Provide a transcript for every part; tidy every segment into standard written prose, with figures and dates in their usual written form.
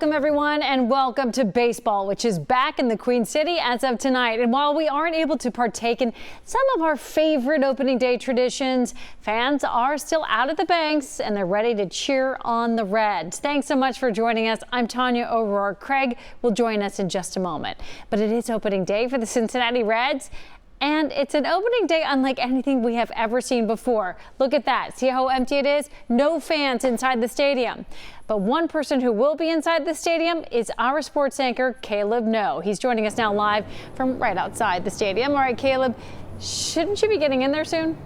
Welcome everyone and welcome to baseball, which is back in the Queen City as of tonight. And while we aren't able to partake in some of our favorite opening day traditions, fans are still out at the banks and they're ready to cheer on the Reds. Thanks so much for joining us. I'm Tanya O'Rourke. Craig will join us in just a moment. But it is opening day for the Cincinnati Reds. And it's an opening day unlike anything we have ever seen before. Look at that. See how empty it is? No fans inside the stadium. But one person who will be inside the stadium is our sports anchor, Caleb No. He's joining us now live from right outside the stadium. All right, Caleb, shouldn't you be getting in there soon?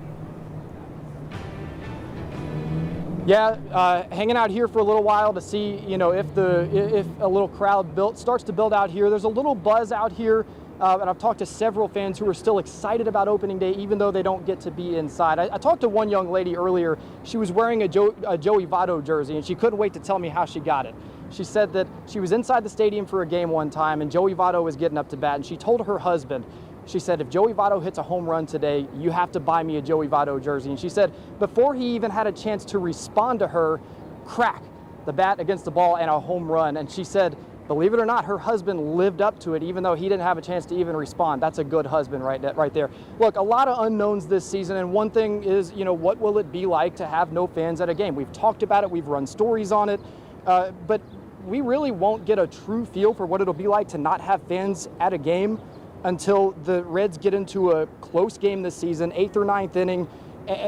Yeah, hanging out here for a little while to see, if a little crowd starts to build out here. There's a little buzz out here. And I've talked to several fans who are still excited about opening day, even though they don't get to be inside. I talked to one young lady earlier. She was wearing a Joey Votto jersey, and she couldn't wait to tell me how she got it. She said that she was inside the stadium for a game one time, and Joey Votto was getting up to bat, and she told her husband, she said, if Joey Votto hits a home run today, you have to buy me a Joey Votto jersey. And she said before he even had a chance to respond to her, crack, the bat against the ball and a home run. And she said, believe it or not, her husband lived up to it, even though he didn't have a chance to even respond. That's a good husband right there. Look, a lot of unknowns this season, and one thing is, what will it be like to have no fans at a game? We've talked about it, we've run stories on it, but we really won't get a true feel for what it'll be like to not have fans at a game until the Reds get into a close game this season, 8th or 9th inning,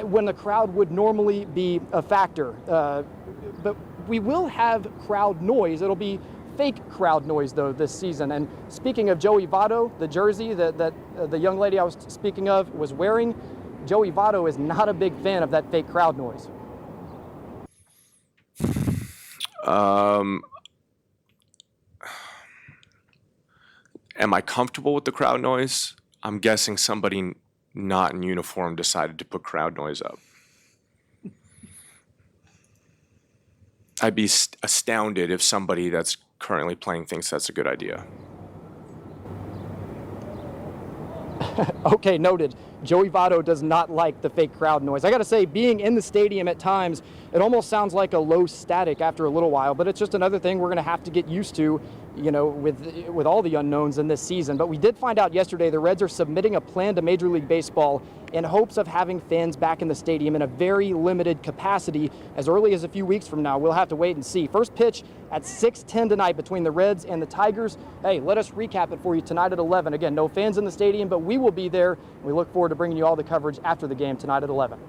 when the crowd would normally be a factor. But we will have crowd noise. It'll be fake crowd noise, though, this season. And speaking of Joey Votto, the jersey that the young lady I was speaking of was wearing, Joey Votto is not a big fan of that fake crowd noise. Am I comfortable with the crowd noise? I'm guessing somebody not in uniform decided to put crowd noise up. I'd be astounded if somebody that's currently playing thinks that's a good idea. Okay, noted. Joey Votto does not like the fake crowd noise. I got to say, being in the stadium at times, it almost sounds like a low static after a little while, but it's just another thing we're going to have to get used to, with all the unknowns in this season. But we did find out yesterday the Reds are submitting a plan to Major League Baseball in hopes of having fans back in the stadium in a very limited capacity as early as a few weeks from now. We'll have to wait and see. First pitch at 6:10 tonight between the Reds and the Tigers. Hey, let us recap it for you tonight at 11. Again, no fans in the stadium, but we will be there. We look forward to bringing you all the coverage after the game tonight at 11.